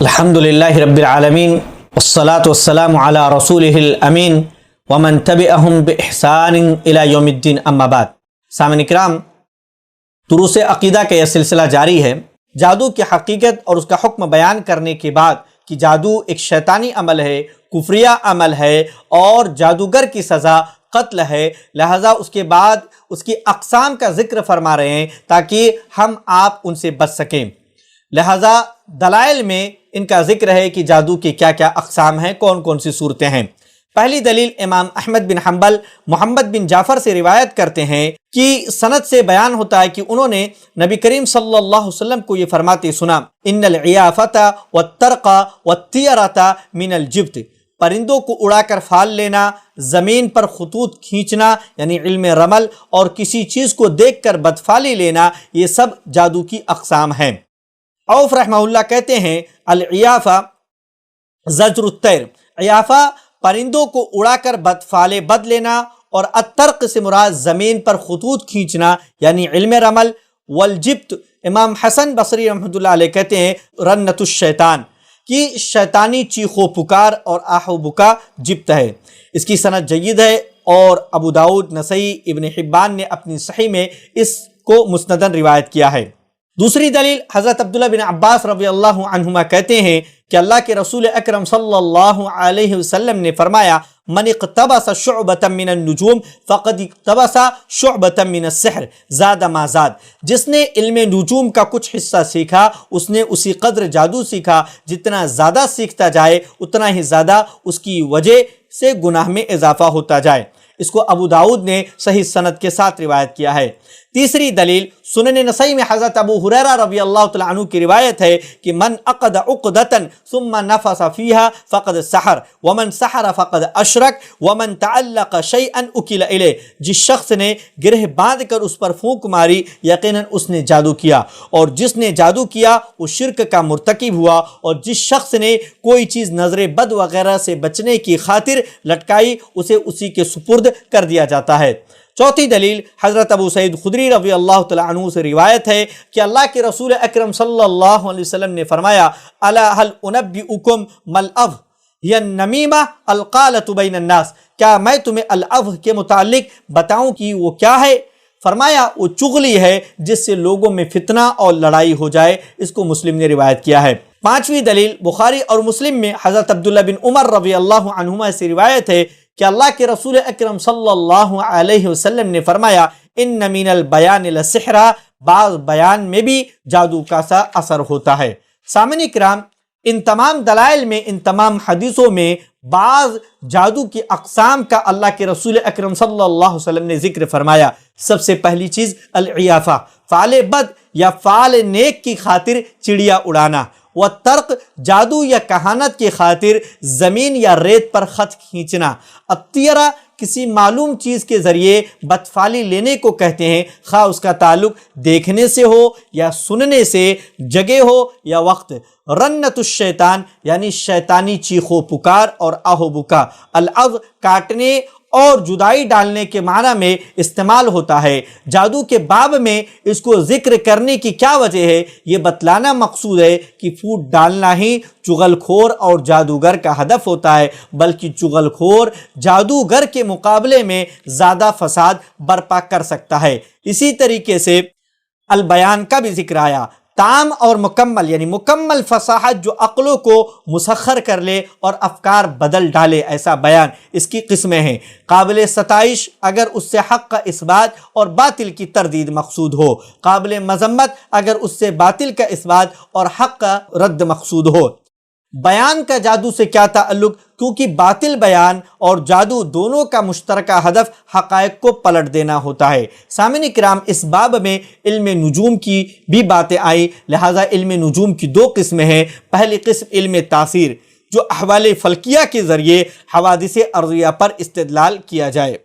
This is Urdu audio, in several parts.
الحمدللہ رب العالمین والصلاة والسلام علی رسولہ الامین ومن تبعہم بإحسان الی یوم الدین اما بعد۔ سامعین کرام، دروس عقیدہ کا یہ سلسلہ جاری ہے۔ جادو کی حقیقت اور اس کا حکم بیان کرنے کے بعد کہ جادو ایک شیطانی عمل ہے، کفریہ عمل ہے اور جادوگر کی سزا قتل ہے، لہذا اس کے بعد اس کی اقسام کا ذکر فرما رہے ہیں تاکہ ہم آپ ان سے بچ سکیں۔ لہذا دلائل میں ان کا ذکر ہے کہ جادو کی کیا کیا اقسام ہیں، کون کون سی صورتیں ہیں۔ پہلی دلیل امام احمد بن حنبل محمد بن جعفر سے روایت کرتے ہیں کہ سند سے بیان ہوتا ہے کہ انہوں نے نبی کریم صلی اللہ علیہ وسلم کو یہ فرماتے سنا، ان العیافۃ والطرق والطیرۃ من الجبت، پرندوں کو اڑا کر پھال لینا، زمین پر خطوط کھینچنا یعنی علم رمل، اور کسی چیز کو دیکھ کر بدفعلی لینا، یہ سب جادو کی اقسام ہیں۔ عوف رحمہ اللہ کہتے ہیں العیافہ زجر الطیر، عیافہ پرندوں کو اڑا کر بدفعل بد لینا، اور الطرق سے مراد زمین پر خطوط کھینچنا یعنی علم رمل۔ والجبت، امام حسن بصری رحمۃ اللہ علیہ کہتے ہیں رنت الشیطان، کہ شیطانی چیخ و پکار اور آہ و بکا جبت ہے۔ اس کی سند جید ہے اور ابو داؤد، نسائی، ابن حبان نے اپنی صحیح میں اس کو مسندن روایت کیا ہے۔ دوسری دلیل حضرت عبداللہ بن عباس رضی اللہ عنہما کہتے ہیں کہ اللہ کے رسول اکرم صلی اللہ علیہ وسلم نے فرمایا، من اقتبس شعبۃ من النجوم فقد اقتبس شعبۃ من السحر زاد ما زاد، جس نے علم نجوم کا کچھ حصہ سیکھا اس نے اسی قدر جادو سیکھا، جتنا زیادہ سیکھتا جائے اتنا ہی زیادہ اس کی وجہ سے گناہ میں اضافہ ہوتا جائے۔ اس کو ابو داؤد نے صحیح سند کے ساتھ روایت کیا ہے۔ تیسری دلیل سنن نسائی میں حضرت ابو ہریرہ رضی اللہ تعالیٰ عنہ کی روایت ہے کہ من عقد عقدۃ ثم نفث فيها فقد سحر ومن سحر فقد اشرک ومن تعلق شيئا اكل الیہ، جس شخص نے گرہ باندھ کر اس پر پھونک ماری یقیناً اس نے جادو کیا، اور جس نے جادو کیا وہ شرک کا مرتکب ہوا، اور جس شخص نے کوئی چیز نظر بد وغیرہ سے بچنے کی خاطر لٹکائی اسے اسی کے سپرد کر دیا جاتا ہے۔ چوتھی دلیل حضرت ابو سعید خدری رضی اللہ تعالیٰ عنہ سے روایت ہے کہ اللہ کے رسول اکرم صلی اللہ علیہ وسلم نے فرمایا، الا هل انبئکم ما العظ هی النمیمہ القالۃ بین الناس، کیا میں تمہیں العظ کے متعلق بتاؤں کہ وہ کیا ہے؟ فرمایا وہ چغلی ہے جس سے لوگوں میں فتنہ اور لڑائی ہو جائے۔ اس کو مسلم نے روایت کیا ہے۔ پانچویں دلیل بخاری اور مسلم میں حضرت عبداللہ بن عمر رضی اللہ عنہما سے روایت ہے کہ اللہ کے رسول اکرم صلی اللہ علیہ وسلم نے فرمایا، ان من البیان لسحر، بعض بیان میں بھی جادو کا سا اثر ہوتا ہے۔ سامعین کرام، ان تمام دلائل میں، ان تمام حدیثوں میں بعض جادو کی اقسام کا اللہ کے رسول اکرم صلی اللہ علیہ وسلم نے ذکر فرمایا۔ سب سے پہلی چیز العیافہ، فعل بد یا فعل نیک کی خاطر چڑیا اڑانا، والطرق، جادو یا کہانت کی خاطر زمین یا ریت پر خط کھینچنا، الطیرہ، کسی معلوم چیز کے ذریعے بدفعلی لینے کو کہتے ہیں، خواہ اس کا تعلق دیکھنے سے ہو یا سننے سے، جگہ ہو یا وقت۔ رنت الشیطان یعنی شیطانی چیخ و پکار اور آہ و بکا، العظ، کاٹنے اور جدائی ڈالنے کے معنی میں استعمال ہوتا ہے۔ جادو کے باب میں اس کو ذکر کرنے کی کیا وجہ ہے؟ یہ بتلانا مقصود ہے کہ پھوٹ ڈالنا ہی چغل خور اور جادوگر کا ہدف ہوتا ہے، بلکہ چغل خور جادوگر کے مقابلے میں زیادہ فساد برپا کر سکتا ہے۔ اسی طریقے سے البیان کا بھی ذکر آیا، تام اور مکمل یعنی مکمل فصاحت جو عقلوں کو مسخر کر لے اور افکار بدل ڈالے، ایسا بیان۔ اس کی قسمیں ہیں، قابل ستائش اگر اس سے حق کا اثبات اور باطل کی تردید مقصود ہو، قابل مذمت اگر اس سے باطل کا اثبات اور حق کا رد مقصود ہو۔ بیان کا جادو سے کیا تعلق؟ کیونکہ باطل بیان اور جادو دونوں کا مشترکہ ہدف حقائق کو پلٹ دینا ہوتا ہے۔ سامعین کرام، اس باب میں علم نجوم کی بھی باتیں آئی، لہٰذا علم نجوم کی دو قسمیں ہیں۔ پہلی قسم علم تاثیر، جو احوال فلکیہ کے ذریعے حوادث ارضیہ پر استدلال کیا جائے۔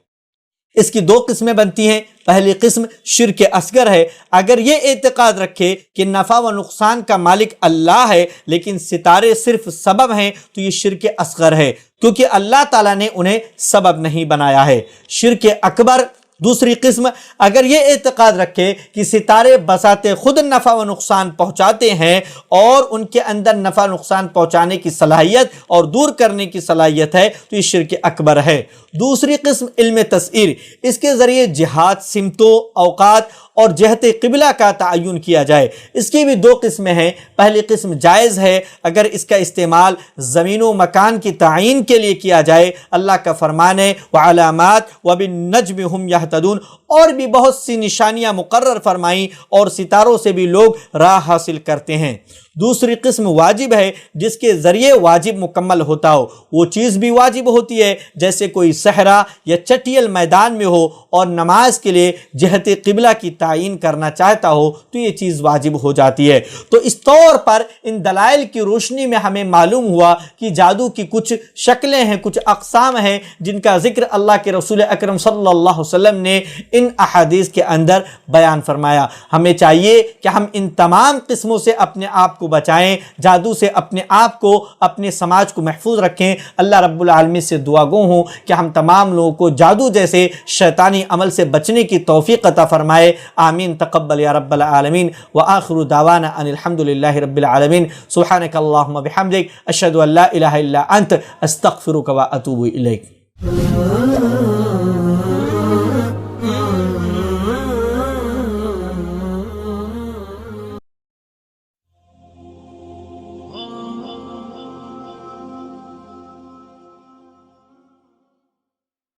اس کی دو قسمیں بنتی ہیں۔ پہلی قسم شرک اصغر ہے، اگر یہ اعتقاد رکھے کہ نفع و نقصان کا مالک اللہ ہے لیکن ستارے صرف سبب ہیں تو یہ شرک اصغر ہے، کیونکہ اللہ تعالیٰ نے انہیں سبب نہیں بنایا ہے۔ شرک اکبر دوسری قسم اگر یہ اعتقاد رکھے کہ ستارے بذات خود نفع و نقصان پہنچاتے ہیں اور ان کے اندر نفع نقصان پہنچانے کی صلاحیت اور دور کرنے کی صلاحیت ہے تو یہ شرک اکبر ہے۔ دوسری قسم علم تسعیر، اس کے ذریعے جہاد، سمتوں، اوقات اور جہت قبلہ کا تعین کیا جائے۔ اس کی بھی دو قسمیں ہیں۔ پہلی قسم جائز ہے اگر اس کا استعمال زمین و مکان کی تعین کے لیے کیا جائے۔ اللہ کا فرمان ہے وعلامات وبالنجم ہم یہتدون، اور بھی بہت سی نشانیاں مقرر فرمائیں اور ستاروں سے بھی لوگ راہ حاصل کرتے ہیں۔ دوسری قسم واجب ہے جس کے ذریعے واجب مکمل ہوتا ہو، وہ چیز بھی واجب ہوتی ہے جیسے کوئی صحرا یا چٹیل میدان میں ہو اور نماز کے لیے جہت قبلہ کی تعین کرنا چاہتا ہو تو یہ چیز واجب ہو جاتی ہے۔ تو اس طور پر ان دلائل کی روشنی میں ہمیں معلوم ہوا کہ جادو کی کچھ شکلیں ہیں، کچھ اقسام ہیں جن کا ذکر اللہ کے رسول اکرم صلی اللہ علیہ وسلم نے ان احادیث کے اندر بیان فرمایا۔ ہمیں چاہیے کہ ہم ان تمام قسموں سے اپنے آپ کو بچائیں، جادو سے اپنے آپ کو، اپنے سماج کو محفوظ رکھیں۔ اللہ رب العالمین سے دعا گو ہوں کہ ہم تمام لوگوں کو جادو جیسے شیطانی عمل سے بچنے کی توفیق عطا فرمائے۔ آمین تقبل یا رب العالمین۔ وآخر دعوانا ان الحمد للہ رب العالمین۔ سبحانک اللہم بحمدک، اشہد ان لا الہ الا انت، استغفرک واتوب الیک۔